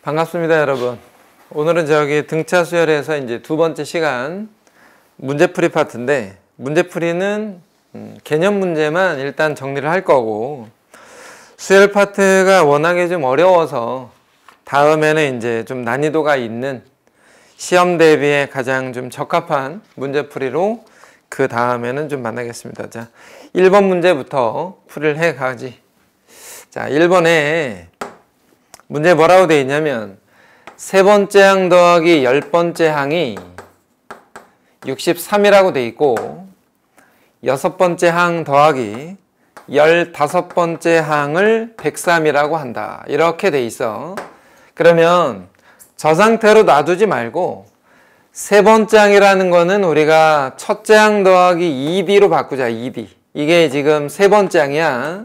반갑습니다, 여러분. 오늘은 저기 등차 수열에서 이제 두 번째 시간 문제풀이 파트인데, 문제풀이는 개념 문제만 일단 정리를 할 거고, 수열 파트가 워낙에 좀 어려워서 다음에는 이제 좀 난이도가 있는 시험 대비에 가장 좀 적합한 문제풀이로 그 다음에는 좀 만나겠습니다. 자, 1번 문제부터 풀이를 해 가지. 자, 1번에 문제 뭐라고 되어 있냐면, 세 번째 항 더하기 10번째 항이 63이라고 되어 있고, 여섯 번째 항 더하기 15번째 항을 103이라고 한다. 이렇게 돼 있어. 그러면 저 상태로 놔두지 말고 세 번째 항이라는 거는 우리가 첫째 항 더하기 2D로 바꾸자. 2D. 이게 지금 세 번째 항이야.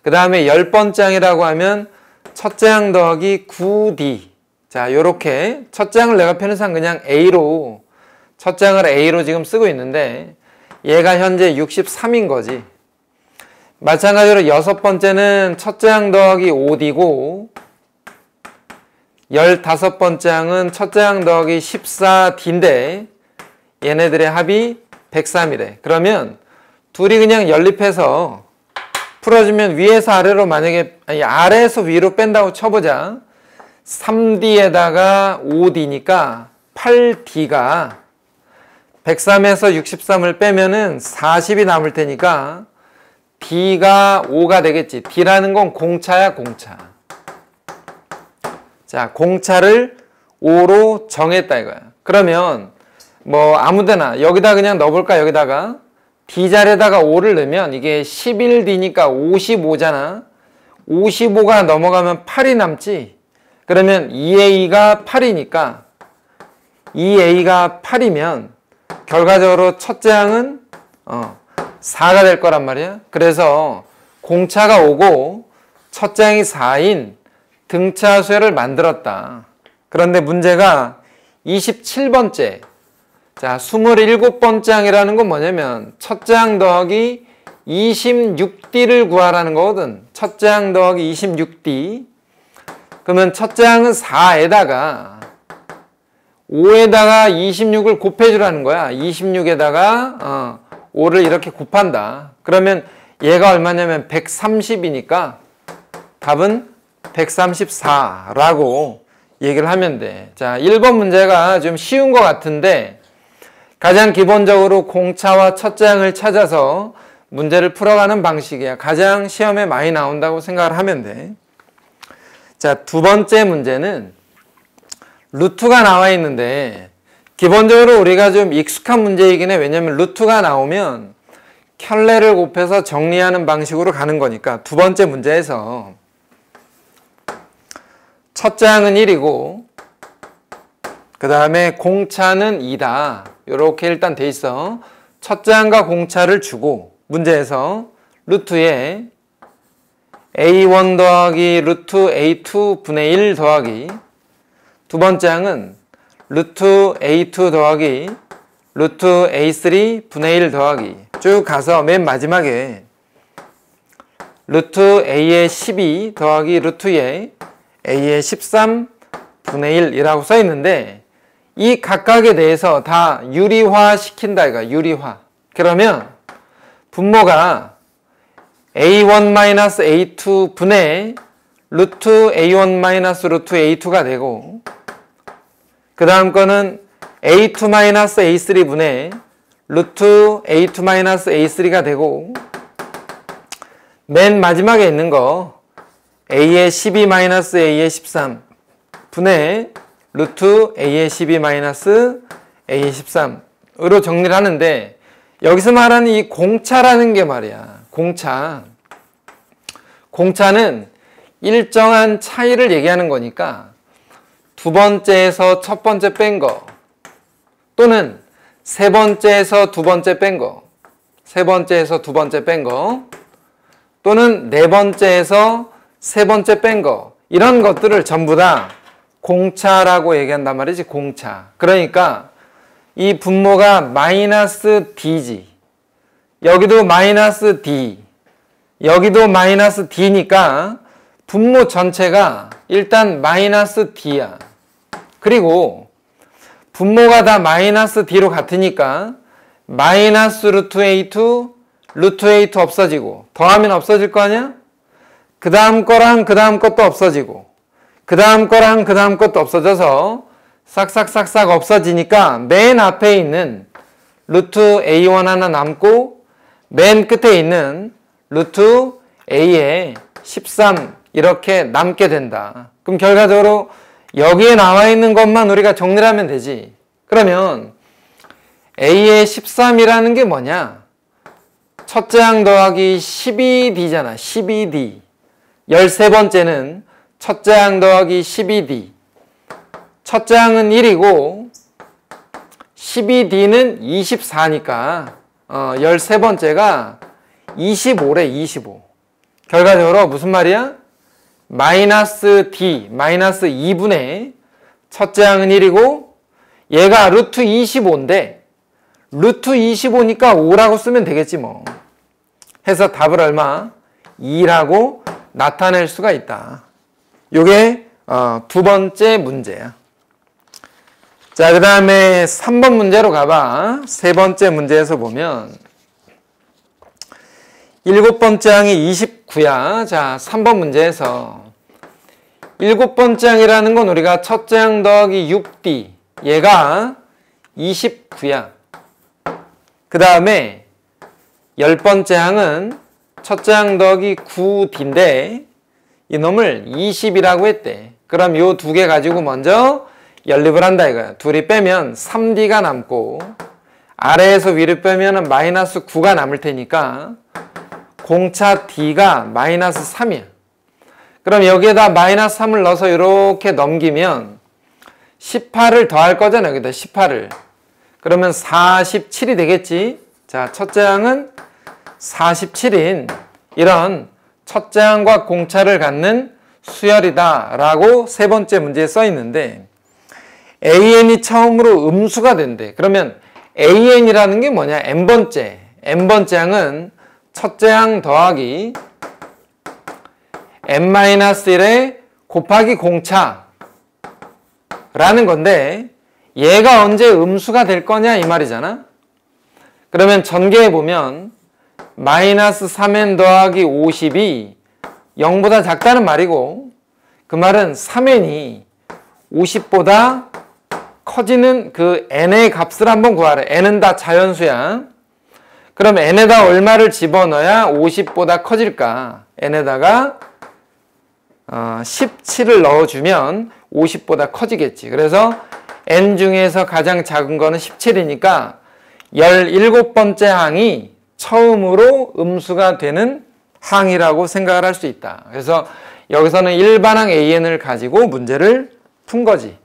그 다음에 10번째 항이라고 하면 첫째 항 더하기 9D. 자, 요렇게 첫째 항을 내가 편의상 그냥 A로, 첫째 항을 A로 지금 쓰고 있는데 얘가 현재 63인 거지. 마찬가지로 여섯 번째는 첫째 항 더하기 5D고 15번째 항은 첫째 항 더하기 14D인데 얘네들의 합이 103이래. 그러면 둘이 그냥 연립해서 풀어주면 위에서 아래로 만약에, 아니 아래에서 위로 뺀다고 쳐보자. 3D에다가 5D니까 8D가 103에서 63을 빼면은 40이 남을 테니까 D가 5가 되겠지. D라는 건 공차야, 공차. 자, 공차를 5로 정했다 이거야. 그러면 뭐 아무데나 여기다 그냥 넣어볼까? 여기다가 D 자리에다가 5를 넣으면 이게 11D니까 55잖아. 55가 넘어가면 8이 남지. 그러면 2A가 8이니까 2A가 8이면 결과적으로 첫째 항은 4가 될 거란 말이야. 그래서 공차가 5고 첫째 항이 4인 등차 수열을 만들었다. 그런데 문제가 27번째. 자, 27번째 항이라는 건 뭐냐면 첫째 항 더하기 26D를 구하라는 거거든. 첫째 항 더하기 26D. 그러면 첫째 항은 4에다가 5에다가 26을 곱해주라는 거야. 26에다가 5를 이렇게 곱한다. 그러면 얘가 얼마냐면 130이니까 답은 134라고 얘기를 하면 돼. 자, 1번 문제가 좀 쉬운 것 같은데 가장 기본적으로 공차와 첫째 항을 찾아서 문제를 풀어가는 방식이야. 가장 시험에 많이 나온다고 생각을 하면 돼. 자, 두 번째 문제는 루트가 나와 있는데 기본적으로 우리가 좀 익숙한 문제이긴 해. 왜냐면 루트가 나오면 켤레를 곱해서 정리하는 방식으로 가는 거니까. 두 번째 문제에서 첫째 항은 1이고 그 다음에 공차는 2다. 이렇게 일단 돼 있어. 첫째 항과 공차를 주고 문제에서 루트에 A1 더하기 루트 A2 분의 1 더하기 두 번째 항은 루트 A2 더하기 루트 A3 분의 1 더하기 쭉 가서 맨 마지막에 루트 A의 12 더하기 루트에 A의 13 분의 1이라고 써 있는데 이 각각에 대해서 다 유리화 시킨다 이거. 유리화. 그러면 분모가 A1-A2 분의 루트 A1- 루트 A2가 되고 그 다음 거는 A2-A3 분의 루트 A2-A3가 되고 맨 마지막에 있는 거 A의 12-A의 13 분의 루트 A의 12-A의 13으로 정리를 하는데 여기서 말하는 이 공차라는 게 말이야. 공차. 공차는 일정한 차이를 얘기하는 거니까 두 번째에서 첫 번째 뺀 거 또는 세 번째에서 두 번째 뺀 거, 세 번째에서 두 번째 뺀 거 또는 네 번째에서 세 번째 뺀 거 이런 것들을 전부 다 공차라고 얘기한단 말이지. 공차. 그러니까 이 분모가 마이너스 D지. 여기도 마이너스 D. 여기도 마이너스 D니까 분모 전체가 일단 마이너스 D야. 그리고 분모가 다 마이너스 D로 같으니까 마이너스 루트 A2, 루트 A2 없어지고 더하면 없어질 거 아니야? 그 다음 거랑 그 다음 것도 없어지고 그 다음 거랑 그 다음 것도 없어져서 싹싹싹싹 없어지니까 맨 앞에 있는 루트 A1 하나 남고 맨 끝에 있는 루트 A에 13 이렇게 남게 된다. 그럼 결과적으로 여기에 나와 있는 것만 우리가 정리를 하면 되지. 그러면 A의 13이라는 게 뭐냐? 첫째 항 더하기 12D잖아. 12D. 13번째는 첫째 항 더하기 12D. 첫째 항은 1이고 12D는 24니까 13번째가 25래. 25. 결과적으로 무슨 말이야? 마이너스 D, 마이너스 2분의 첫째 항은 1이고 얘가 루트 25인데 루트 25니까 5라고 쓰면 되겠지 뭐. 해서 답을 얼마? 2라고 나타낼 수가 있다. 요게 두 번째 문제야. 자, 그 다음에 3번 문제로 가봐. 세 번째 문제에서 보면 7번째 항이 29야. 자, 3번 문제에서 7번째 항이라는 건 우리가 첫째 항 더하기 6D. 얘가 29야. 그 다음에 10번째 항은 첫째 항 더하기 9D인데 이놈을 20이라고 했대. 그럼 요 두 개 가지고 먼저 연립을 한다 이거야. 둘이 빼면 3D가 남고 아래에서 위를 빼면 마이너스 9가 남을 테니까 공차 D가 마이너스 3이야. 그럼 여기에다 마이너스 3을 넣어서 이렇게 넘기면 18을 더할 거잖아. 여기다 18을. 그러면 47이 되겠지. 자, 첫째 항은 47인 이런 첫째 항과 공차를 갖는 수열이다 라고 세 번째 문제에 써 있는데 AN이 처음으로 음수가 된대. 그러면 AN이라는 게 뭐냐? n번째 항은 첫째 항 더하기 n-1에 곱하기 공차 라는 건데 얘가 언제 음수가 될 거냐 이 말이잖아. 그러면 전개해 보면 마이너스 3n 더하기 50이 0보다 작다는 말이고 그 말은 3n이 50보다 커지는 그 n의 값을 한번 구하래. n은 다 자연수야. 그럼 n에다 얼마를 집어넣어야 50보다 커질까? n에다가 17을 넣어주면 50보다 커지겠지. 그래서 n 중에서 가장 작은 거는 17이니까 17번째 항이 처음으로 음수가 되는 항이라고 생각을 할 수 있다. 그래서 여기서는 일반항 AN을 가지고 문제를 푼 거지.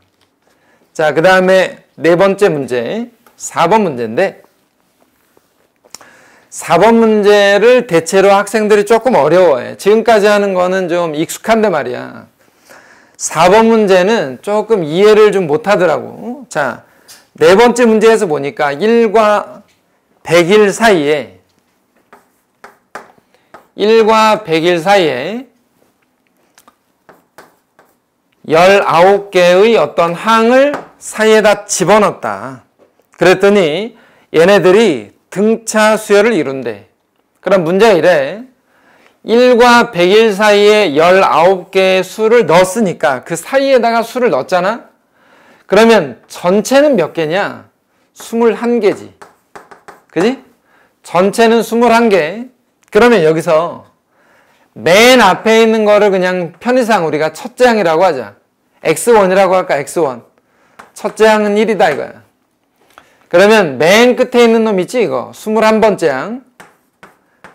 자, 그 다음에 네 번째 문제, 4번 문제인데 4번 문제를 대체로 학생들이 조금 어려워해. 지금까지 하는 거는 좀 익숙한데 말이야. 4번 문제는 조금 이해를 좀 못하더라고. 자, 네 번째 문제에서 보니까 1과 100일 사이에 19개의 어떤 항을 사이에다 집어넣었다. 그랬더니 얘네들이 등차 수열을 이룬대. 그럼 문제가 이래. 1과 100일 사이에 19개의 수를 넣었으니까 그 사이에다가 수를 넣었잖아. 그러면 전체는 몇 개냐? 21개지. 그지? 전체는 21개. 그러면 여기서 맨 앞에 있는 거를 그냥 편의상 우리가 첫째 항이라고 하자. X1이라고 할까? X1. 첫째 항은 1이다 이거야. 그러면 맨 끝에 있는 놈 있지 이거. 21번째 항.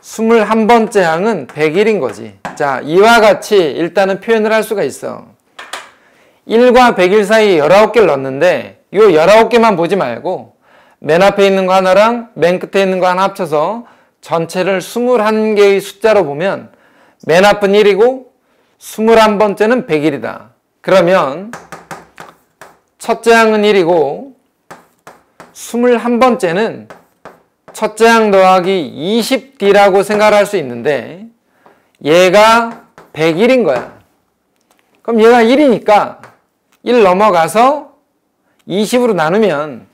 21번째 항은 100일인 거지. 자, 이와 같이 일단은 표현을 할 수가 있어. 1과 100일 사이에 19개를 넣었는데 이 19개만 보지 말고 맨 앞에 있는 거 하나랑 맨 끝에 있는 거 하나 합쳐서 전체를 21개의 숫자로 보면 맨 앞은 1이고 21번째는 100일이다. 그러면 첫째 항은 1이고 21번째는 첫째 항 더하기 20D라고 생각할 수 있는데 얘가 100일인 거야. 그럼 얘가 1이니까 1 넘어가서 20으로 나누면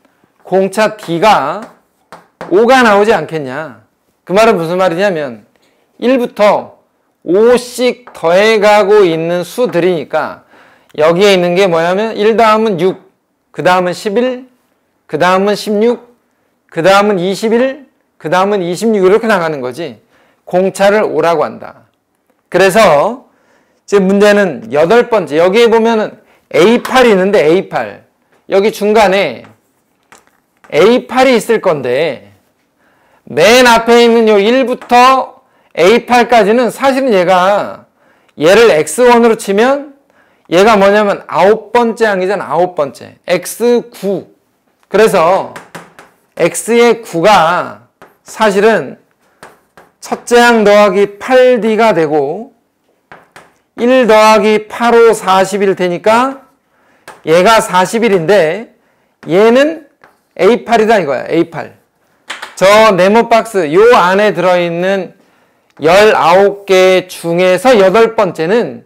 공차 D가 5가 나오지 않겠냐. 그 말은 무슨 말이냐면 1부터 5씩 더해가고 있는 수들이니까 여기에 있는 게 뭐냐면 1 다음은 6, 그 다음은 11, 그 다음은 16, 그 다음은 21, 그 다음은 26 이렇게 나가는 거지. 공차를 5라고 한다. 그래서 이제 문제는 8번째. 여기에 보면은 A8이 있는데 A8. 여기 중간에 A8이 있을 건데 맨 앞에 있는 요 1부터 A8까지는 사실은 얘를 X1으로 치면 얘가 뭐냐면 9번째 항이잖아. 9번째. X9. 그래서 X의 9가 사실은 첫째 항 더하기 8D가 되고 1 더하기 8, 5, 40일 테니까 얘가 41인데 얘는 A8이다 이거야. A8. 저 네모 박스 요 안에 들어있는 19개 중에서 8번째는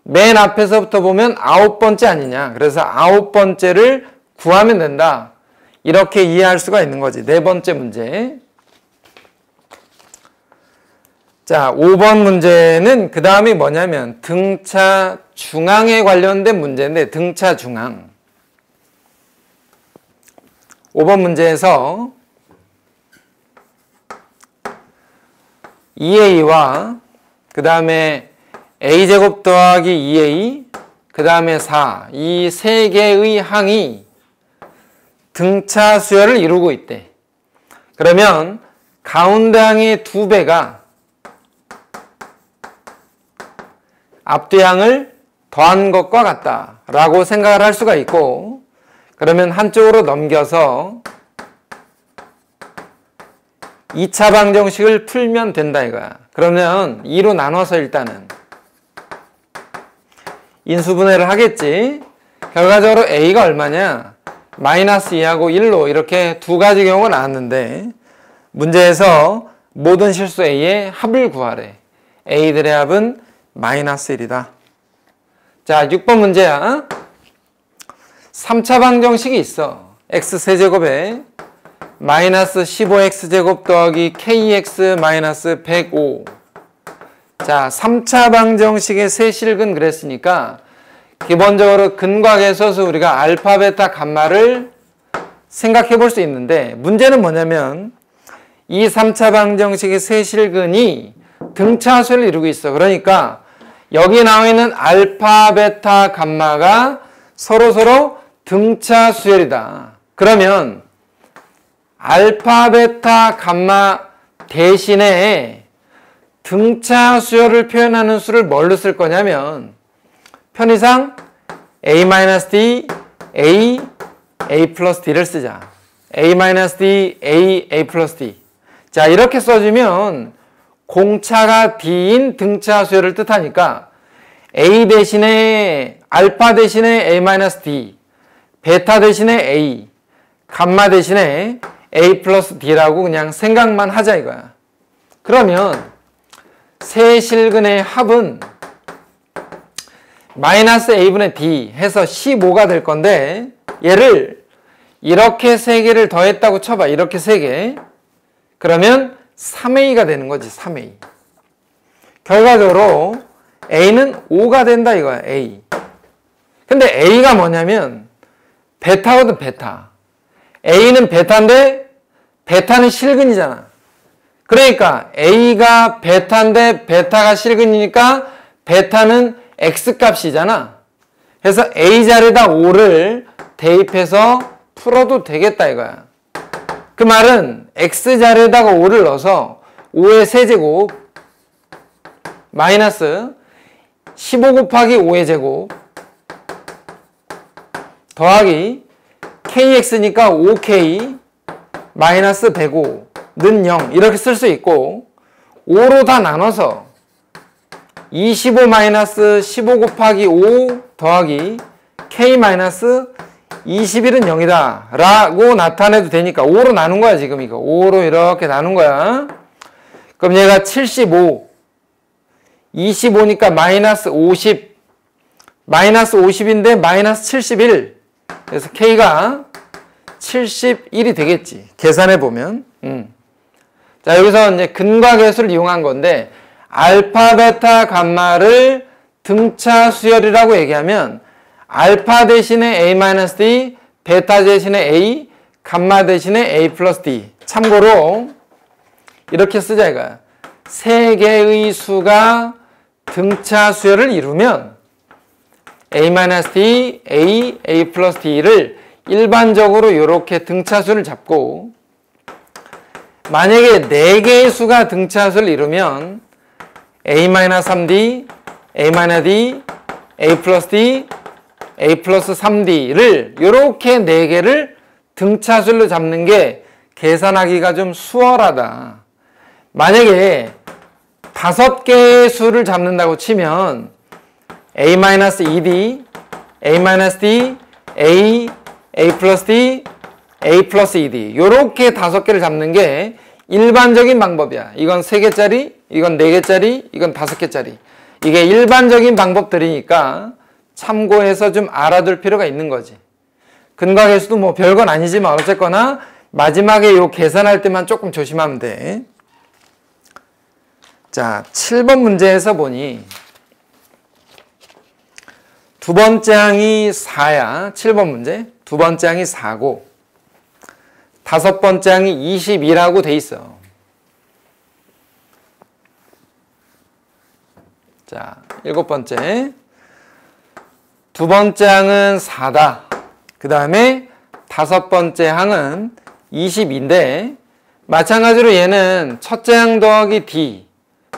맨 앞에서부터 보면 9번째 아니냐. 그래서 9번째를 구하면 된다. 이렇게 이해할 수가 있는 거지. 네 번째 문제. 자, 5번 문제는 그 다음이 뭐냐면 등차 중앙에 관련된 문제인데 등차 중앙. 5번 문제에서 2a와 그 다음에 a제곱 더하기 2a 그 다음에 4 이 세 개의 항이 등차 수열을 이루고 있대. 그러면 가운데 항의 2배가 앞뒤 항을 더한 것과 같다 라고 생각을 할 수가 있고, 그러면 한쪽으로 넘겨서 2차 방정식을 풀면 된다 이거야. 그러면 2로 나눠서 일단은 인수분해를 하겠지. 결과적으로 a가 얼마냐? 마이너스 2하고 1로 이렇게 두 가지 경우가 나왔는데 문제에서 모든 실수 a의 합을 구하래. a들의 합은 마이너스 1이다. 자, 6번 문제야. 3차 방정식이 있어. x세제곱에 마이너스 15x제곱 더하기 kx 마이너스 105. 자, 3차 방정식의 세실근 그랬으니까 기본적으로 근과 계수에서 우리가 알파, 베타, 감마를 생각해 볼 수 있는데 문제는 뭐냐면 이 3차 방정식의 세실근이 등차수를 이루고 있어. 그러니까 여기 나와 있는 알파, 베타, 감마가 서로 등차수열이다. 그러면 알파, 베타, 감마 대신에 등차수열을 표현하는 수를 뭘로 쓸 거냐면 편의상 a-d, a 플러스 d를 쓰자. a-d, a 플러스 d. 자, 이렇게 써주면 공차가 d인 등차수열을 뜻하니까 a 대신에 알파 대신에 a-d, 베타 대신에 a, 감마 대신에 a 플러스 d라고 그냥 생각만 하자 이거야. 그러면 세실근의 합은 마이너스 a분의 d 해서 15가 될 건데 얘를 이렇게 3개를 더했다고 쳐봐. 이렇게 3개. 그러면 3a가 되는 거지. 3a. 결과적으로 a는 5가 된다 이거야. a. 근데 a가 뭐냐면 베타거든. 베타. a는 베타인데 베타는 실근이잖아. 그러니까 a가 베타인데 베타가 실근이니까 베타는 x값이잖아. 그래서 a 자리에다 5를 대입해서 풀어도 되겠다 이거야. 그 말은 x 자리에다가 5를 넣어서 5의 세제곱 마이너스 15 곱하기 5의 제곱 더하기 kx니까 5k 마이너스 105는 0 이렇게 쓸 수 있고 5로 다 나눠서 25 마이너스 15 곱하기 5 더하기 k 마이너스 21은 0이다 라고 나타내도 되니까 5로 나눈 거야. 지금 이거 5로 이렇게 나눈 거야. 그럼 얘가 75 25니까 마이너스 50 마이너스 50인데 마이너스 71. 그래서 K가 71이 되겠지. 계산해 보면. 자, 여기서 이제 근과계수를 이용한 건데, 알파, 베타, 감마를 등차 수열이라고 얘기하면, 알파 대신에 A-D, 베타 대신에 A, 감마 대신에 A 플러스 D. 참고로, 이렇게 쓰자 이거야. 세 개의 수가 등차 수열을 이루면, A-D, A 플러스 D를 일반적으로 이렇게 등차수를 잡고, 만약에 4개의 수가 등차수를 이루면 A-3D, A-D, A 플러스 D, A 플러스 3D를 이렇게 4개를 등차수로 잡는 게 계산하기가 좀 수월하다. 만약에 5개의 수를 잡는다고 치면 A-ED, A-D, A 플러스 D, A 플러스 ED 요렇게 5개를 잡는 게 일반적인 방법이야. 이건 3개짜리, 이건 4개짜리, 이건 5개짜리. 이게 일반적인 방법들이니까 참고해서 좀 알아둘 필요가 있는 거지. 근과계수도 뭐 별건 아니지만 어쨌거나 마지막에 요 계산할 때만 조금 조심하면 돼. 자, 7번 문제에서 보니 두 번째 항이 4야. 7번 문제. 두 번째 항이 4고 다섯 번째 항이 22라고 돼 있어. 자, 일곱 번째. 두 번째 항은 4다. 그 다음에 다섯 번째 항은 22인데 마찬가지로 얘는 첫째 항 더하기 D.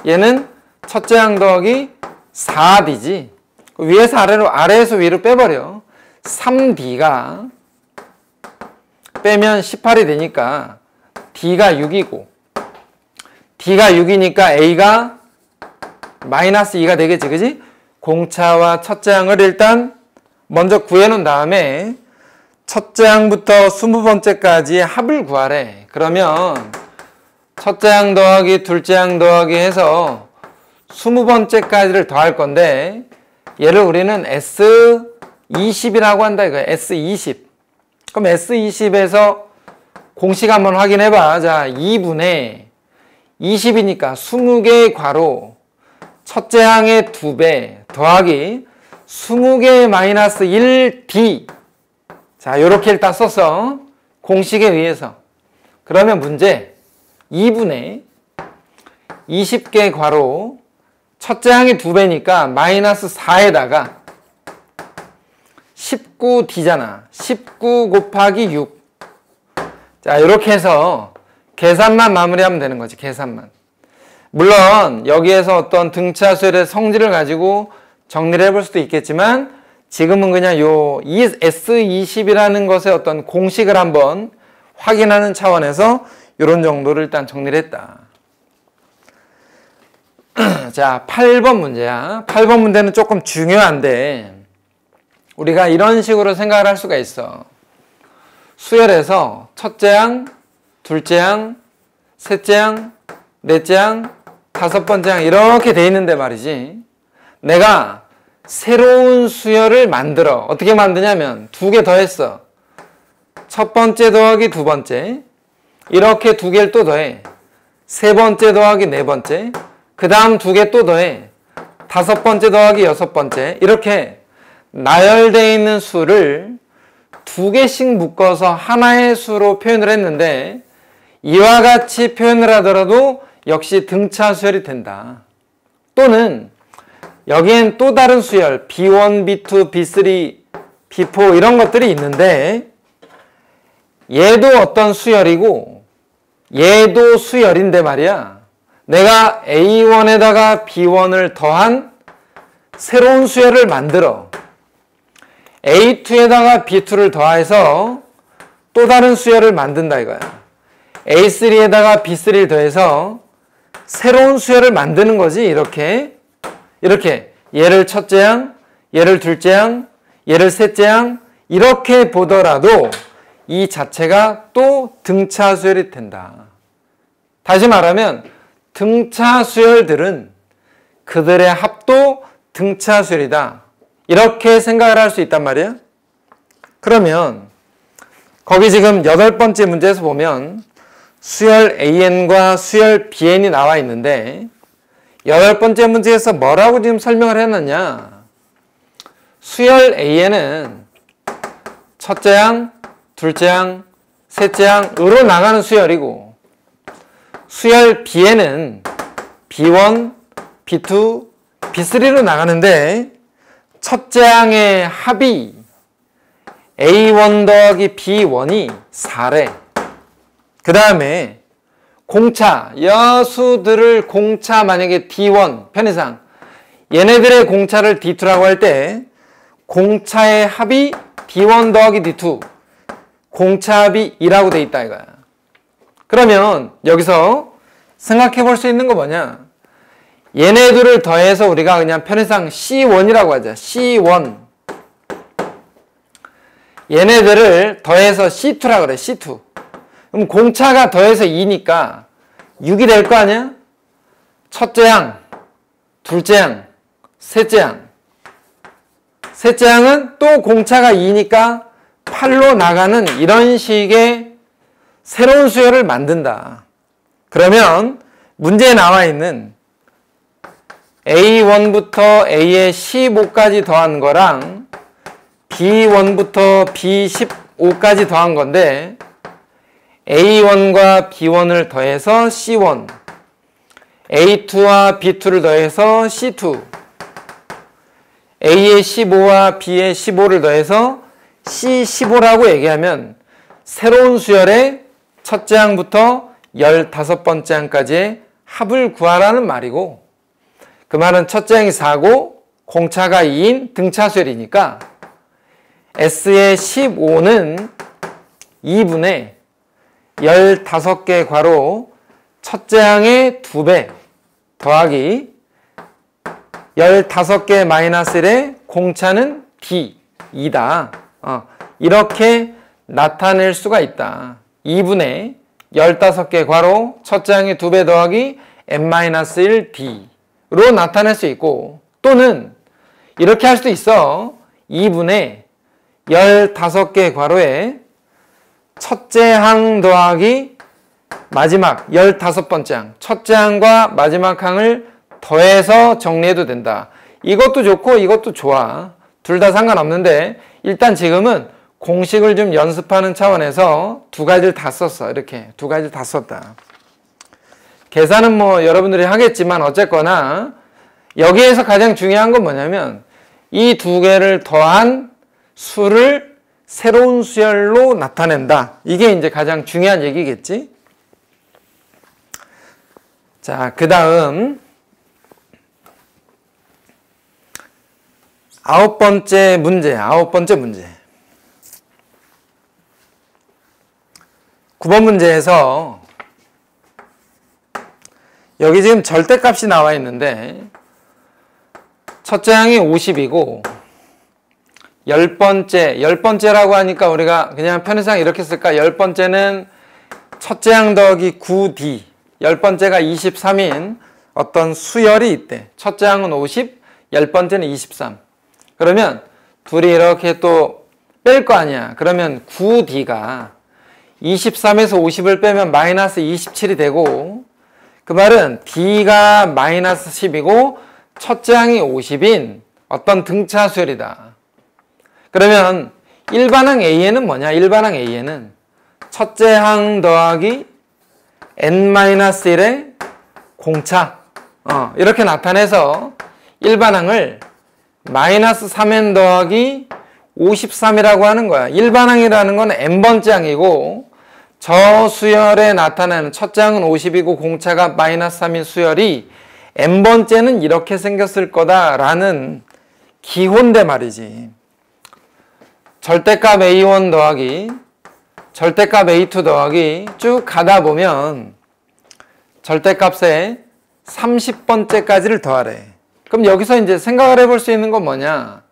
얘는 첫째 항 더하기 4D지. 위에서 아래로, 아래에서 위로 빼버려. 3D가 빼면 18이 되니까 D가 6이고 D가 6이니까 A가 마이너스 2가 되겠지, 그지? 공차와 첫째 항을 일단 먼저 구해놓은 다음에 첫째 항부터 20번째까지 합을 구하래. 그러면 첫째 항 더하기 둘째 항 더하기 해서 20번째까지를 더할 건데 얘를 우리는 S20이라고 한다 이거야. S20. 그럼 S20에서 공식 한번 확인해봐. 자, 2분의 20이니까 20개의 괄호 첫째 항의 2배 더하기 20개의 마이너스 1D. 자, 요렇게 일단 썼어. 공식에 의해서. 그러면 문제 2분의 20개의 괄호 첫째 항이 2배니까 마이너스 4에다가 19D잖아. 19 곱하기 6. 자, 이렇게 해서 계산만 마무리하면 되는 거지. 계산만. 물론 여기에서 어떤 등차수열의 성질을 가지고 정리를 해볼 수도 있겠지만 지금은 그냥 요 S20이라는 것의 어떤 공식을 한번 확인하는 차원에서 이런 정도를 일단 정리를 했다. 자, 8번 문제야. 8번 문제는 조금 중요한데 우리가 이런 식으로 생각을 할 수가 있어. 수열에서 첫째 항, 둘째 항, 셋째 항, 넷째 항, 다섯 번째 항 이렇게 돼 있는데 말이지. 내가 새로운 수열을 만들어. 어떻게 만드냐면 2개 더했어. 첫 번째 더하기 두 번째. 이렇게 2개를 또 더해. 세 번째 더하기 네 번째. 그 다음 2개 또 더해. 다섯 번째 더하기 여섯 번째. 이렇게 나열되어 있는 수를 2개씩 묶어서 하나의 수로 표현을 했는데 이와 같이 표현을 하더라도 역시 등차 수열이 된다. 또는 여기엔 또 다른 수열 B1, B2, B3, B4 이런 것들이 있는데 얘도 어떤 수열이고 얘도 수열인데 말이야. 내가 A1에다가 B1을 더한 새로운 수열을 만들어. A2에다가 B2를 더해서 또 다른 수열을 만든다 이거야. A3에다가 B3를 더해서 새로운 수열을 만드는 거지. 이렇게 얘를 첫째 항, 얘를 둘째 항, 얘를 셋째 항 이렇게 보더라도 이 자체가 또 등차 수열이 된다. 다시 말하면 등차 수열들은 그들의 합도 등차 수열이다. 이렇게 생각을 할 수 있단 말이에요. 그러면 거기 지금 8번째 문제에서 보면 수열 AN과 수열 BN이 나와 있는데 8번째 문제에서 뭐라고 지금 설명을 해놨냐. 수열 AN은 첫째 항, 둘째 항, 셋째 항으로 나가는 수열이고 수열 BN은 B1, B2, B3로 나가는데 첫째 항의 합이 A1 더하기 B1이 4래. 그 다음에 공차, 여수들을 공차 만약에 D1 편의상 얘네들의 공차를 D2라고 할 때 공차의 합이 D1 더하기 D2 공차 합이 2라고 돼 있다 이거야. 그러면 여기서 생각해 볼 수 있는 거 뭐냐. 얘네들을 더해서 우리가 그냥 편의상 C1이라고 하자. C1 얘네들을 더해서 C2라고 그래. C2 그럼 공차가 더해서 2니까 6이 될 거 아니야? 첫째 항, 둘째 항, 셋째 항. 셋째 항은 또 공차가 2니까 8로 나가는 이런 식의 새로운 수열을 만든다. 그러면 문제에 나와 있는 A1부터 A의 15까지 더한 거랑 B1부터 B15까지 더한 건데 A1과 B1을 더해서 C1, A2와 B2를 더해서 C2, A의 15와 B의 15를 더해서 C15라고 얘기하면 새로운 수열의 첫째 항부터 15번째 항까지의 합을 구하라는 말이고 그 말은 첫째 항이 4고 공차가 2인 등차 수열이니까 S의 15는 2분의 15개 괄호 첫째 항의 2배 더하기 15개 마이너스 1의 공차는 D, 2다. 이렇게 나타낼 수가 있다. 2분의 15개 괄호 첫째 항의 2배 더하기 n-1 D로 나타낼 수 있고 또는 이렇게 할 수도 있어. 2분의 15개 괄호에 첫째 항 더하기 마지막 15번째 항 첫째 항과 마지막 항을 더해서 정리해도 된다. 이것도 좋고 이것도 좋아. 둘 다 상관없는데 일단 지금은 공식을 좀 연습하는 차원에서 두 가지를 다 썼어. 이렇게 두 가지를 다 썼다. 계산은 뭐 여러분들이 하겠지만 어쨌거나 여기에서 가장 중요한 건 뭐냐면 이 두 개를 더한 수를 새로운 수열로 나타낸다. 이게 이제 가장 중요한 얘기겠지. 자, 그 다음 9번째 문제. 9번 문제에서 여기 지금 절대값이 나와 있는데 첫째 항이 50이고 10번째라고 하니까 우리가 그냥 편의상 이렇게 쓸까? 10번째는 첫째 항 더하기 9D 10번째가 23인 어떤 수열이 있대. 첫째 항은 50, 10번째는 23. 그러면 둘이 이렇게 또 뺄 거 아니야. 그러면 9D가 23에서 50을 빼면 마이너스 27이 되고 그 말은 D가 마이너스 10이고 첫째 항이 50인 어떤 등차 수열이다. 그러면 일반항 A에는 뭐냐? 일반항 A에는 첫째 항 더하기 n-1의 공차 이렇게 나타내서 일반항을 마이너스 3n 더하기 53이라고 하는 거야. 일반항이라는 건 n번째 항이고 저 수열에 나타나는 첫째 항은 50이고 공차가 마이너스 3인 수열이 n번째는 이렇게 생겼을 거다라는 기호인데 말이지. 절대값 A1 더하기 절대값 A2 더하기 쭉 가다 보면 절대값에 30번째까지를 더하래. 그럼 여기서 이제 생각을 해볼 수 있는 건 뭐냐?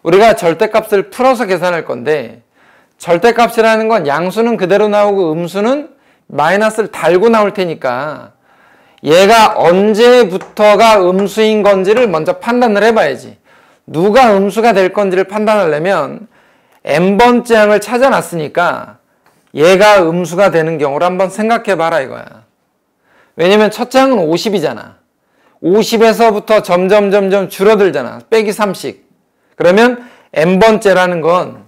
우리가 절대값을 풀어서 계산할 건데 절대값이라는 건 양수는 그대로 나오고 음수는 마이너스를 달고 나올 테니까 얘가 언제부터가 음수인 건지를 먼저 판단을 해봐야지. 누가 음수가 될 건지를 판단하려면 n번째 항을 찾아놨으니까 얘가 음수가 되는 경우를 한번 생각해 봐라 이거야. 왜냐면 첫째 항은 50이잖아. 50에서부터 점점 줄어들잖아. 빼기 3씩. 그러면 n번째라는 건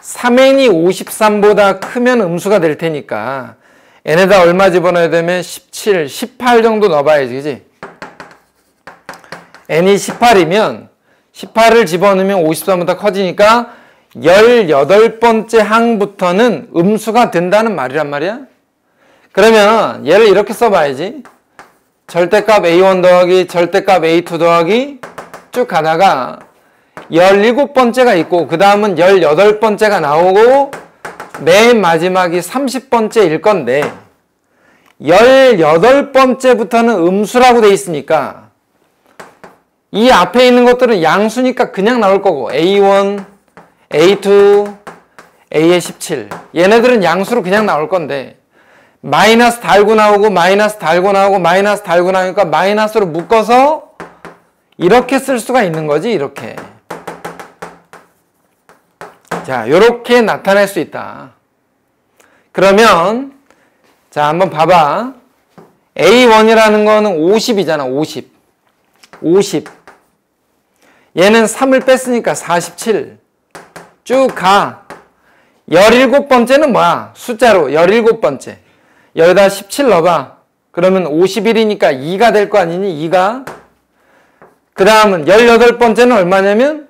3n이 53보다 크면 음수가 될 테니까 n에다 얼마 집어넣어야 되면 17, 18 정도 넣어봐야지, 그지? n이 18이면 18을 집어넣으면 53보다 커지니까 18번째 항부터는 음수가 된다는 말이란 말이야. 그러면 얘를 이렇게 써봐야지. 절대값 A1 더하기 절대값 A2 더하기 쭉 가다가 17번째가 있고 그 다음은 18번째가 나오고 맨 마지막이 30번째일 건데 18번째부터는 음수라고 돼 있으니까 이 앞에 있는 것들은 양수니까 그냥 나올 거고 A1, A2, A의 17 얘네들은 양수로 그냥 나올 건데 마이너스 달고 나오고 마이너스 달고 나오고 마이너스 달고 나오니까 마이너스로 묶어서 이렇게 쓸 수가 있는 거지 이렇게. 자, 요렇게 나타낼 수 있다. 그러면 자 한번 봐봐. A1이라는 거는 50이잖아. 50 얘는 3을 뺐으니까 47 쭉 가. 17번째는 뭐야? 숫자로 17번째 여기다 17 넣어봐. 그러면 51이니까 2가 될 거 아니니? 2가. 그 다음은 18번째는 얼마냐면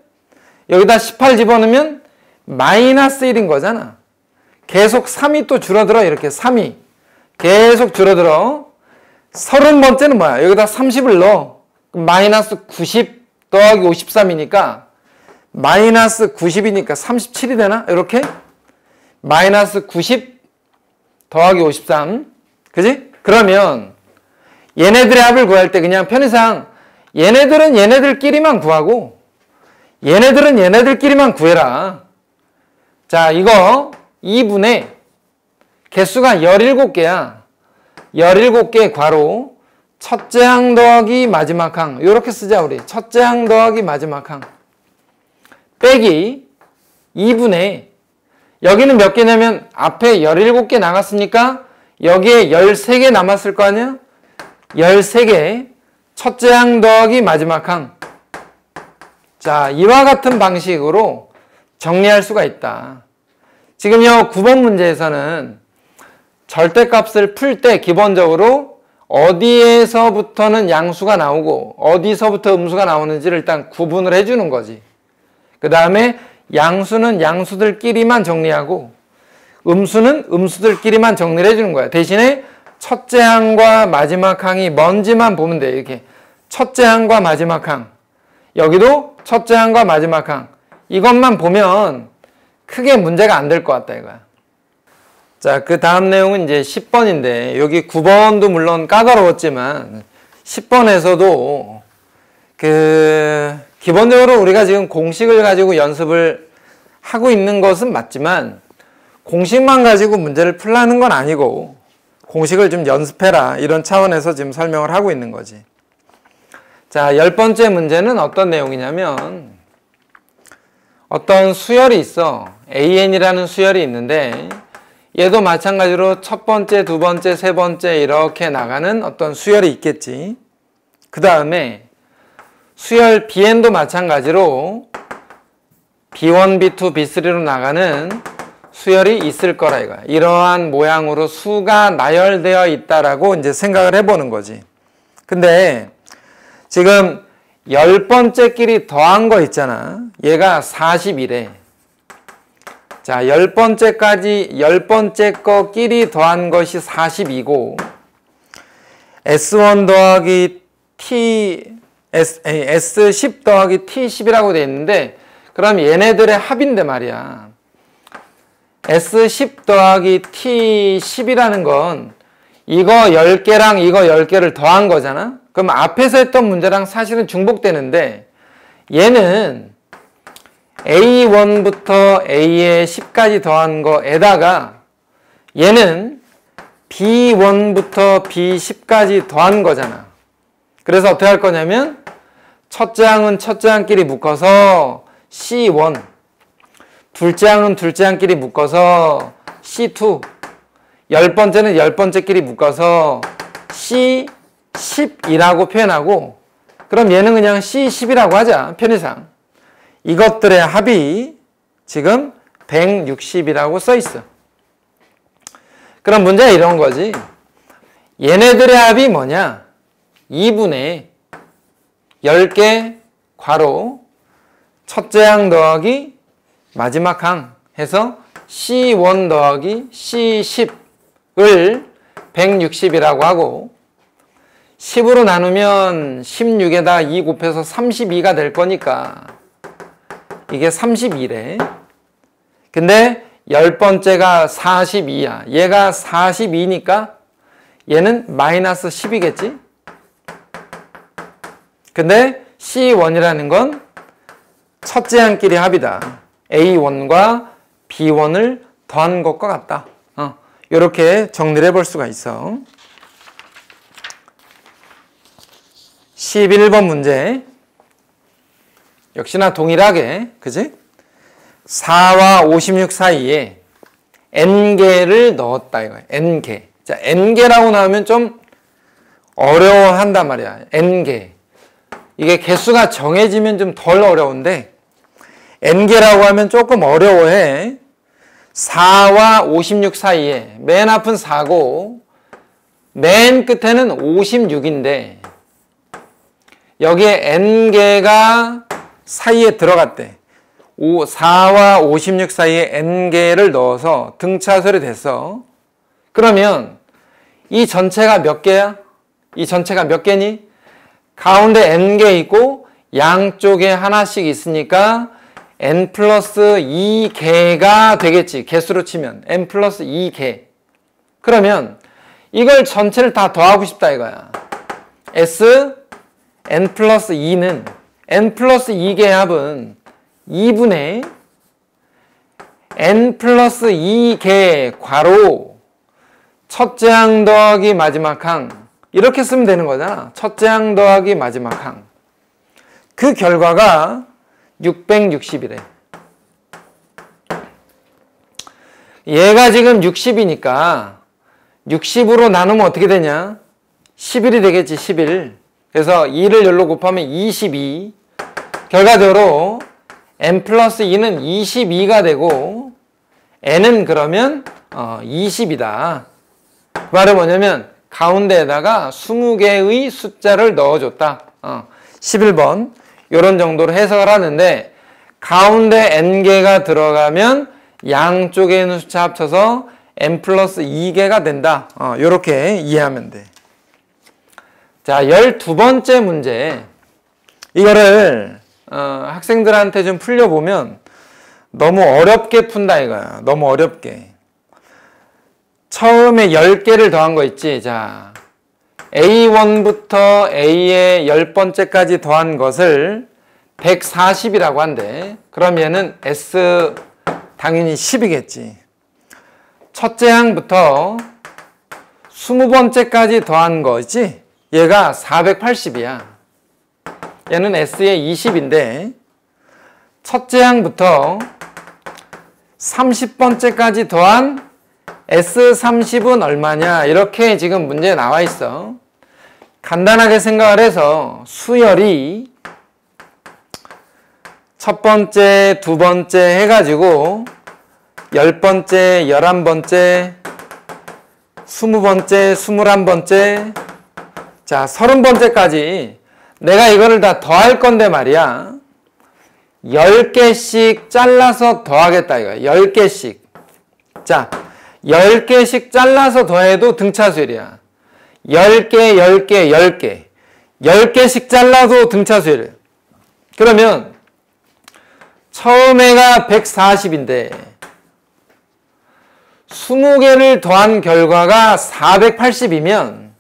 여기다 18 집어넣으면 마이너스 1인 거잖아. 계속 3이 또 줄어들어. 이렇게 3이 계속 줄어들어. 30번째는 뭐야? 여기다 30을 넣어. 마이너스 90 더하기 53이니까 마이너스 90이니까 37이 되나? 이렇게 마이너스 90 더하기 53 그지? 그러면 얘네들의 합을 구할 때 그냥 편의상 얘네들은 얘네들끼리만 구하고 얘네들은 얘네들끼리만 구해라. 자, 이거 2분의 개수가 17개야. 17개 괄호 첫째 항 더하기 마지막 항 이렇게 쓰자 우리. 첫째 항 더하기 마지막 항 빼기 2분의 여기는 몇 개냐면 앞에 17개 나갔으니까 여기에 13개 남았을 거 아니야? 13개 첫째 항 더하기 마지막 항. 자, 이와 같은 방식으로 정리할 수가 있다. 지금요 9번 문제에서는 절대값을 풀 때 기본적으로 어디에서부터는 양수가 나오고 어디서부터 음수가 나오는지를 일단 구분을 해주는 거지. 그 다음에 양수는 양수들끼리만 정리하고 음수는 음수들끼리만 정리를 해주는 거야. 대신에 첫째 항과 마지막 항이 뭔지만 보면 돼. 이렇게 첫째 항과 마지막 항 여기도 첫째 항과 마지막 항 이것만 보면 크게 문제가 안 될 것 같다 이거야. 자, 그 다음 내용은 이제 10번인데 여기 9번도 물론 까다로웠지만 10번에서도 기본적으로 우리가 지금 공식을 가지고 연습을 하고 있는 것은 맞지만 공식만 가지고 문제를 풀라는 건 아니고 공식을 좀 연습해라 이런 차원에서 지금 설명을 하고 있는 거지. 자, 10번째 문제는 어떤 내용이냐면 어떤 수열이 있어. AN이라는 수열이 있는데 얘도 마찬가지로 첫 번째, 두 번째, 세 번째 이렇게 나가는 어떤 수열이 있겠지. 그 다음에 수열 BN도 마찬가지로 B1, B2, B3로 나가는 수열이 있을 거라 이거야. 이러한 모양으로 수가 나열되어 있다라고 이제 생각을 해보는 거지. 근데 지금 10번째 끼리 더한 거 있잖아. 얘가 40이래. 자, 10번째 거 끼리 더한 것이 40이고 S1 더하기 S10 더하기 T10이라고 되어 있는데 그럼 얘네들의 합인데 말이야. S10 더하기 T10이라는 건 이거 10개랑 이거 10개를 더한 거잖아. 그럼 앞에서 했던 문제랑 사실은 중복되는데 얘는 A1부터 A에 10까지 더한 거에다가 얘는 B1부터 B10까지 더한 거잖아. 그래서 어떻게 할 거냐면 첫째 항은 첫째 항끼리 묶어서 C1, 둘째 항은 둘째 항끼리 묶어서 C2, 열 번째는 열 번째끼리 묶어서 C10이라고 표현하고, 그럼 얘는 그냥 C10이라고 하자, 편의상. 이것들의 합이 지금 160이라고 써 있어. 그럼 문제가 이런 거지. 얘네들의 합이 뭐냐? 2분의 10개 괄호 첫째 항 더하기 마지막 항 해서 C1 더하기 C10을 160이라고 하고, 10으로 나누면 16에다 2 곱해서 32가 될 거니까 이게 32래. 근데 열 번째가 42야. 얘가 42니까 얘는 마이너스 10이겠지? 근데 C1이라는 건 첫째 항끼리 합이다. A1과 B1을 더한 것과 같다. 이렇게 정리를 해볼 수가 있어. 11번 문제. 역시나 동일하게, 그지? 4와 56 사이에 n개를 넣었다 이거야. n개. 자, n개라고 나오면 좀 어려워한단 말이야. n개. 이게 개수가 정해지면 좀 덜 어려운데 n개라고 하면 조금 어려워해. 4와 56 사이에 맨 앞은 4고 맨 끝에는 56인데 여기에 n개가 사이에 들어갔대. 4와 56 사이에 n개를 넣어서 등차수열이 됐어. 그러면 이 전체가 몇 개야? 이 전체가 몇 개니? 가운데 n개 있고 양쪽에 하나씩 있으니까 n 플러스 2개가 되겠지. 개수로 치면 n 플러스 2개. 그러면 이걸 전체를 다 더하고 싶다 이거야. S n 플러스 2는 n 플러스 2개의 합은 2분의 n 플러스 2개 괄호 첫째 항 더하기 마지막 항 이렇게 쓰면 되는 거잖아. 첫째 항 더하기 마지막 항. 그 결과가 660이래. 얘가 지금 60이니까 60으로 나누면 어떻게 되냐? 11이 되겠지. 11. 그래서 2를 열로 곱하면 22. 결과적으로 n 플러스 2는 22가 되고 n은 그러면 20이다. 그 말은 뭐냐면 가운데에다가 20개의 숫자를 넣어줬다. 11번 이런 정도로 해석을 하는데 가운데 n개가 들어가면 양쪽에 있는 숫자 합쳐서 n 플러스 2개가 된다. 이렇게 이해하면 돼. 자, 12번째 문제. 이거를 학생들한테 좀 풀려보면 너무 어렵게 푼다 이거야. 너무 어렵게. 처음에 10개를 더한 거 있지. 자, A1부터 A의 10번째까지 더한 것을 140이라고 한대. 그럼 얘는 S 당연히 10이겠지. 첫째 항부터 20번째까지 더한 거지. 얘가 480이야. 얘는 S의 20인데 첫째 항부터 30번째까지 더한 S30은 얼마냐 이렇게 지금 문제에 나와 있어. 간단하게 생각을 해서 수열이 첫 번째, 두 번째 해가지고 10번째, 11번째, 20번째, 21번째, 자 30번째까지 내가 이거를 다 더할 건데 말이야. 10개씩 잘라서 더하겠다 이거야. 10개씩. 자 10개씩 잘라서 더해도 등차수열이야. 10개, 10개, 10개. 10개씩 잘라도 등차수열이야. 그러면 처음에가 140인데 20개를 더한 결과가 480이면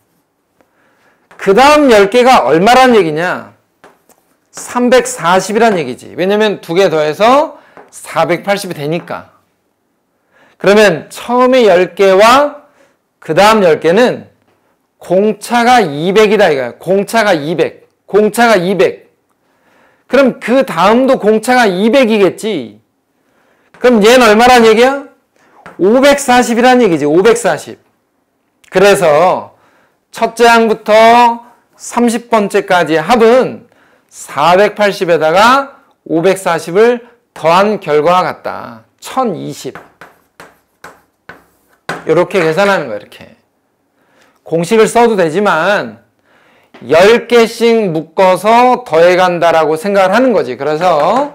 그 다음 10개가 얼마란 얘기냐? 340이란 얘기지. 왜냐면 2개 더해서 480이 되니까. 그러면 처음에 10개와 그 다음 10개는 공차가 200이다 이거야. 공차가 200. 공차가 200. 그럼 그 다음도 공차가 200이겠지. 그럼 얘는 얼마란 얘기야? 540이란 얘기지. 540. 그래서 첫째 항부터 30번째까지의 합은 480에다가 540을 더한 결과와 같다. 1020. 이렇게 계산하는 거야. 이렇게. 공식을 써도 되지만 10개씩 묶어서 더해간다라고 생각을 하는 거지. 그래서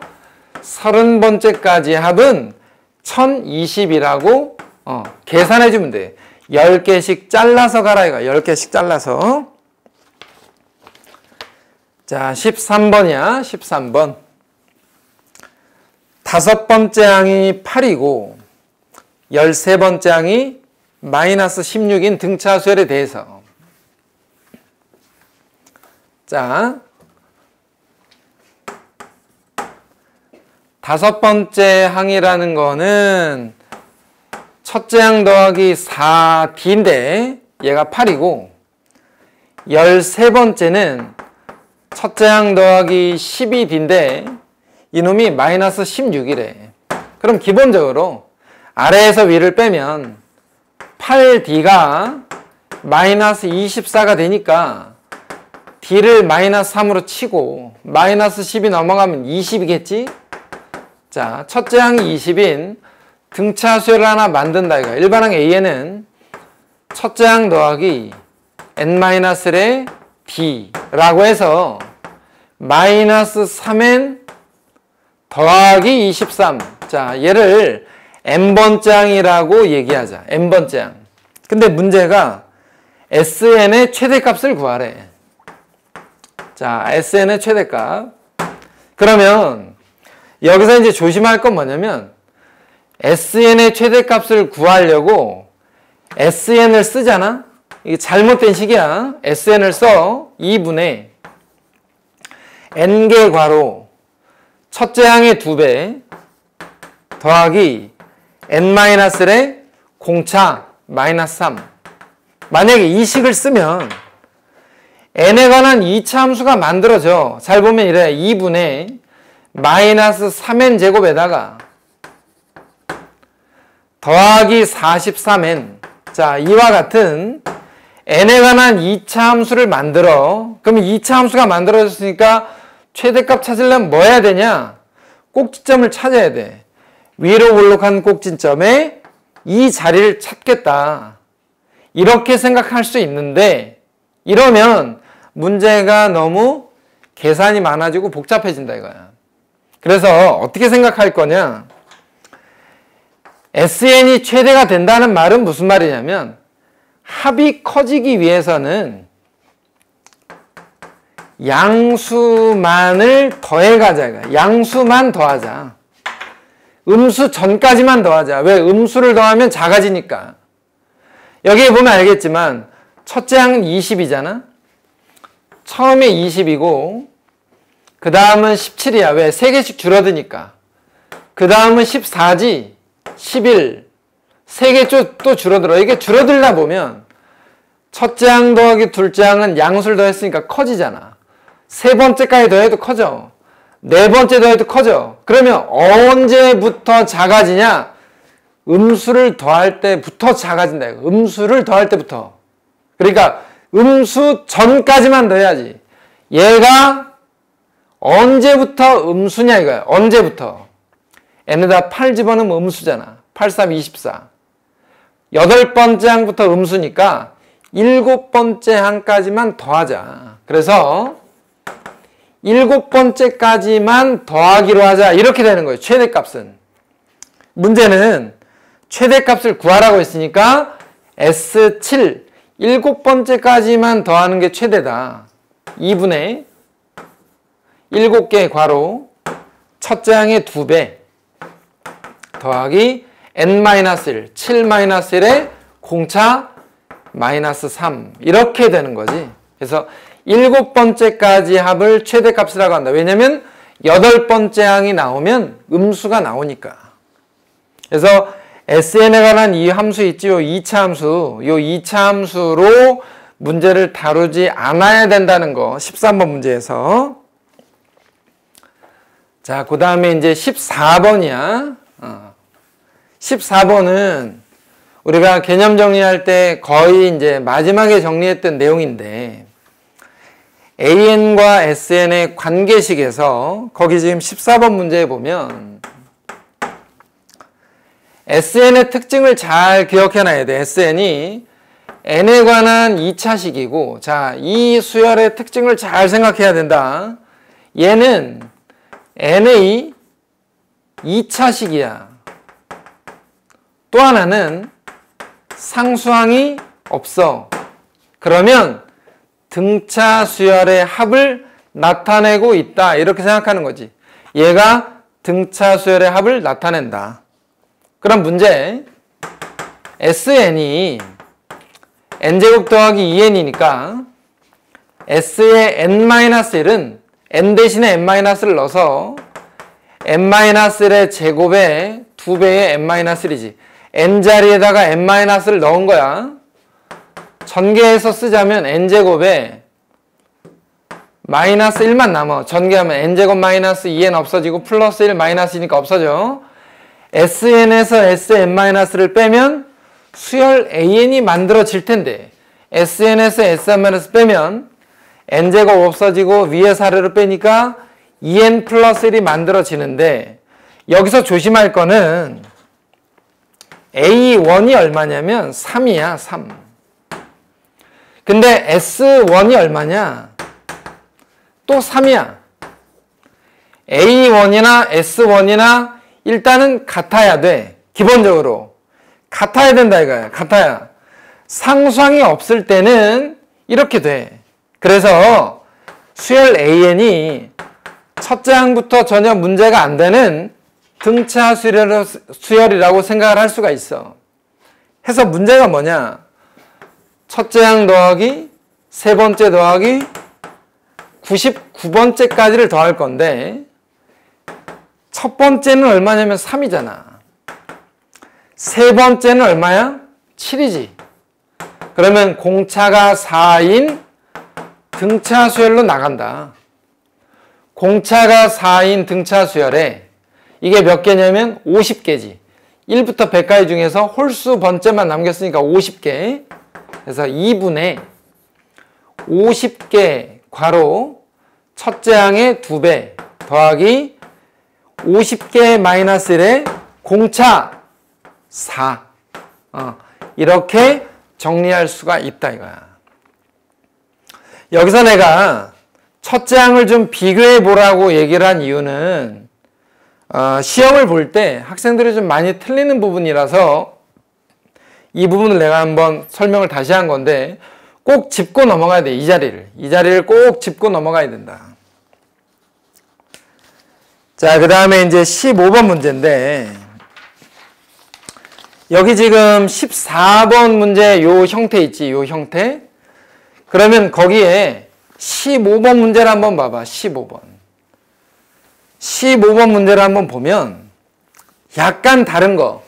30번째까지 합은 1020이라고 계산해주면 돼. 10개씩 잘라서 가라 이거. 10개씩 잘라서. 자, 13번이야. 13번. 5번째 항이 8이고 13번째 항이 마이너스 16인 등차수열에 대해서. 자, 5번째 항이라는 거는 첫째 항 더하기 4D인데 얘가 8이고 13번째는 첫째 항 더하기 12D인데 이놈이 마이너스 16이래. 그럼 기본적으로 아래에서 위를 빼면 8D가 마이너스 24가 되니까 D를 마이너스 3으로 치고 마이너스 10이 넘어가면 20이겠지? 자, 첫째 항이 20인 등차수열을 하나 만든다 이거. 일반항 A에는 첫째 항 더하기 n-의 D라고 해서 마이너스 3n 더하기 23. 자, 얘를 n번째 항이라고 얘기하자. n번째 항. 근데 문제가 sn의 최대값을 구하래. 자, sn의 최대값. 그러면 여기서 이제 조심할 건 뭐냐면 sn의 최대값을 구하려고 sn을 쓰잖아? 이게 잘못된 식이야. sn을 써. 2분의 n개 괄호 첫째 항의 2배 더하기 n-의 공차 마이너스 3. 만약에 이 식을 쓰면 n에 관한 2차 함수가 만들어져. 잘 보면 이래. 2분의 마이너스 3n 제곱에다가 더하기 43n. 자, 이와 같은 n에 관한 2차 함수를 만들어. 그럼 2차 함수가 만들어졌으니까 최대값 찾으려면 뭐 해야 되냐? 꼭지점을 찾아야 돼. 위로 볼록한 꼭지점에 이 자리를 찾겠다. 이렇게 생각할 수 있는데 이러면 문제가 너무 계산이 많아지고 복잡해진다 이거야. 그래서 어떻게 생각할 거냐? SN이 최대가 된다는 말은 무슨 말이냐면 합이 커지기 위해서는 양수만을 더해가자. 양수만 더하자. 음수 전까지만 더하자. 왜? 음수를 더하면 작아지니까. 여기에 보면 알겠지만 첫째 항은 20이잖아. 처음에 20이고 그 다음은 17이야. 왜? 3개씩 줄어드니까. 그 다음은 14지. 11. 3개 또 줄어들어. 이게 줄어들다 보면 첫째 항 더하기 둘째 항은 양수를 더했으니까 커지잖아. 세 번째까지 더해도 커져. 네 번째 더해도 커져. 그러면 언제부터 작아지냐? 음수를 더할 때부터 작아진다. 음수를 더할 때부터. 그러니까 음수 전까지만 더해야지. 얘가 언제부터 음수냐 이거야. 언제부터. n에다 8 집어넣으면 음수잖아. 8, 3, 24. 8번째 항부터 음수니까 7번째 항까지만 더하자. 그래서 7번째까지만 더하기로 하자. 이렇게 되는 거예요. 최대값은. 문제는 최대값을 구하라고 했으니까 S7 7번째까지만 더하는 게 최대다. 2분의 7개 괄호 첫째 항의 2배 더하기 n-1 7-1의 공차 마이너스 3 이렇게 되는 거지. 그래서 7번째까지 합을 최대값이라고 한다. 왜냐면 8번째 항이 나오면 음수가 나오니까. 그래서 SN에 관한 이 함수 있지요. 2차 함수. 이 2차 함수로 문제를 다루지 않아야 된다는 거. 13번 문제에서. 자, 그 다음에 이제 14번이야. 14번은 우리가 개념 정리할 때 거의 이제 마지막에 정리했던 내용인데, AN과 SN의 관계식에서 거기 지금 14번 문제에 보면 SN의 특징을 잘 기억해놔야 돼. SN이 N에 관한 2차식이고, 자, 이 수열의 특징을 잘 생각해야 된다. 얘는 N의 2차식이야. 또 하나는 상수항이 없어. 그러면 등차 수열의 합을 나타내고 있다. 이렇게 생각하는 거지. 얘가 등차 수열의 합을 나타낸다. 그럼 문제, SN이 n제곱 더하기 2n이니까 S의 n-1은 n 대신에 n-를 넣어서 n-1의 제곱에 2배의 n-1이지. n자리에다가 n-를 넣은 거야. 전개해서 쓰자면 n제곱에 마이너스 1만 남아. 전개하면 n제곱 마이너스 2n 없어지고 플러스 1 마이너스니까 없어져. SN에서 SN-를 빼면 수열 AN이 만들어질 텐데, SN에서 SN- 빼면 n제곱 없어지고 위에 사례로 빼니까 2n 플러스 1이 만들어지는데, 여기서 조심할 거는 A1이 얼마냐면 3이야. 3. 근데 S1이 얼마냐? 또 3이야. A1이나 S1이나 일단은 같아야 돼. 기본적으로 같아야 된다 이거야. 같아야. 상수항이 없을 때는 이렇게 돼. 그래서 수열 AN이 첫째 항부터 전혀 문제가 안 되는 등차 수열이라고 생각을 할 수가 있어. 해서 문제가 뭐냐? 첫째 항 더하기 세 번째 더하기 99번째까지를 더할 건데, 첫 번째는 얼마냐면 3이잖아. 세 번째는 얼마야? 7이지. 그러면 공차가 4인 등차 수열로 나간다. 공차가 4인 등차 수열에 이게 몇 개냐면 50개지. 1부터 100까지 중에서 홀수 번째만 남겼으니까 50개. 그래서 2분의 50개 괄호 첫째 항의 2배 더하기 50개 마이너스 1의 공차 4. 이렇게 정리할 수가 있다 이거야. 여기서 내가 첫째 항을 좀 비교해 보라고 얘기를 한 이유는 시험을 볼 때 학생들이 좀 많이 틀리는 부분이라서 이 부분을 내가 한번 설명을 다시 한 건데, 꼭 짚고 넘어가야 돼. 이 자리를 꼭 짚고 넘어가야 된다. 자, 그 다음에 이제 15번 문제인데, 여기 지금 14번 문제 요 형태 있지, 요 형태. 그러면 거기에 15번 문제를 한번 봐봐. 15번 문제를 한번 보면 약간 다른 거,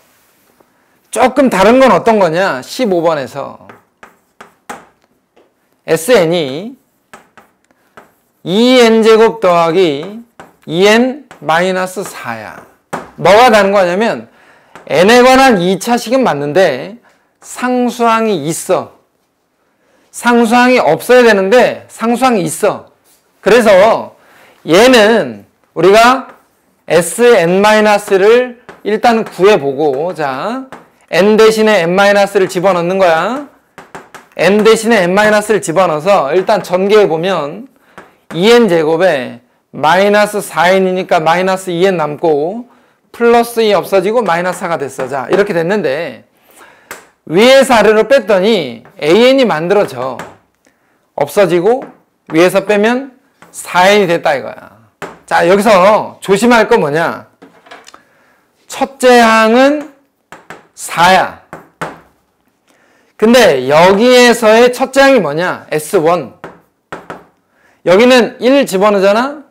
조금 다른 건 어떤 거냐? 15번에서 SN이 2n제곱 더하기 2n-4야. 뭐가 다른 거냐면 n에 관한 2차식은 맞는데 상수항이 있어. 상수항이 없어야 되는데 상수항이 있어. 그래서 얘는 우리가 Sn-를 일단 구해보고, 자, n 대신에 n-를 집어넣는 거야. n 대신에 n-를 집어넣어서 일단 전개해보면 2n제곱에 마이너스 4n이니까 마이너스 2n 남고 플러스 2 없어지고 마이너스 4가 됐어. 자, 이렇게 됐는데 위에서 아래로 뺐더니 an이 만들어져. 없어지고 위에서 빼면 4n이 됐다 이거야. 자, 여기서 조심할 건 뭐냐? 첫째 항은 4야. 근데 여기에서의 첫째 항이 뭐냐? S1. 여기는 1 집어넣잖아?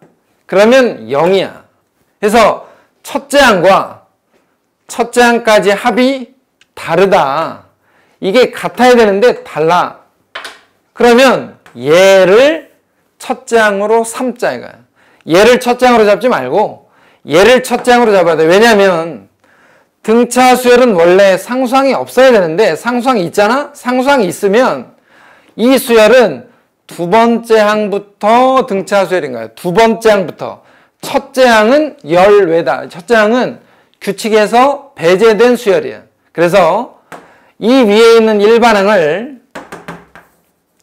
그러면 0이야. 그래서 첫째 항과 첫째 항까지 합이 다르다. 이게 같아야 되는데 달라. 그러면 얘를 첫째 항으로 삼자 이거야. 얘를 첫째 항으로 잡지 말고 얘를 첫째 항으로 잡아야 돼. 왜냐면 등차 수열은 원래 상수항이 없어야 되는데 상수항이 있잖아? 상수항이 있으면 이 수열은 두 번째 항부터 등차 수열인 거예요. 두 번째 항부터. 첫째 항은 열외다. 첫째 항은 규칙에서 배제된 수열이야. 그래서 이 위에 있는 일반항을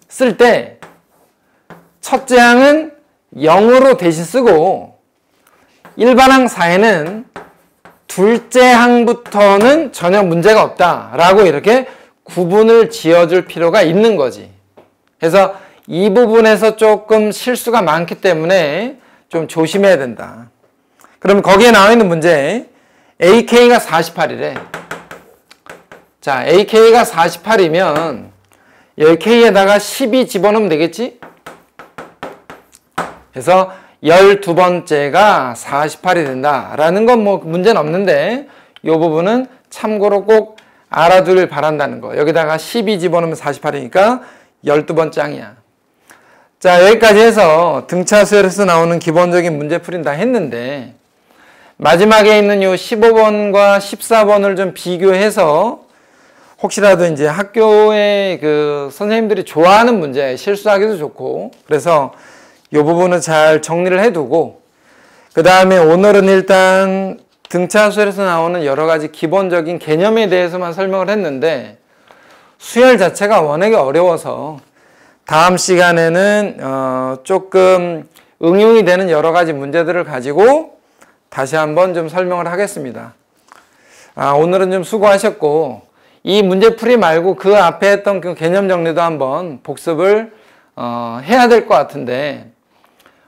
쓸 때 첫째 항은 0으로 대신 쓰고 일반항 4에는 둘째 항부터는 전혀 문제가 없다라고 이렇게 구분을 지어줄 필요가 있는 거지. 그래서 이 부분에서 조금 실수가 많기 때문에 좀 조심해야 된다. 그럼 거기에 나와 있는 문제 AK가 48이래. 자, AK가 48이면 여기 K에다가 12 집어넣으면 되겠지? 그래서 12번째가 48이 된다라는 건 뭐 문제는 없는데 이 부분은 참고로 꼭 알아두길 바란다는 거. 여기다가 12 집어넣으면 48이니까 12번째 항이야. 자, 여기까지 해서 등차 수열에서 나오는 기본적인 문제풀이는 다 했는데 마지막에 있는 요 15번과 14번을 좀 비교해서 혹시라도 이제 학교에 그 선생님들이 좋아하는 문제, 실수하기도 좋고 그래서 이 부분은 잘 정리를 해두고 그 다음에 오늘은 일단 등차 수열에서 나오는 여러 가지 기본적인 개념에 대해서만 설명을 했는데 수열 자체가 워낙에 어려워서 다음 시간에는 조금 응용이 되는 여러 가지 문제들을 가지고 다시 한번 좀 설명을 하겠습니다. 오늘은 좀 수고하셨고 이 문제풀이 말고 그 앞에 했던 그 개념 정리도 한번 복습을 해야 될 것 같은데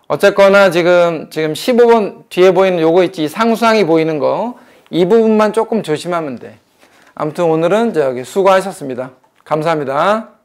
어쨌거나 지금 15번 뒤에 보이는 요거 있지 상수항이 보이는 거 이 부분만 조금 조심하면 돼. 아무튼 오늘은 수고하셨습니다. 감사합니다.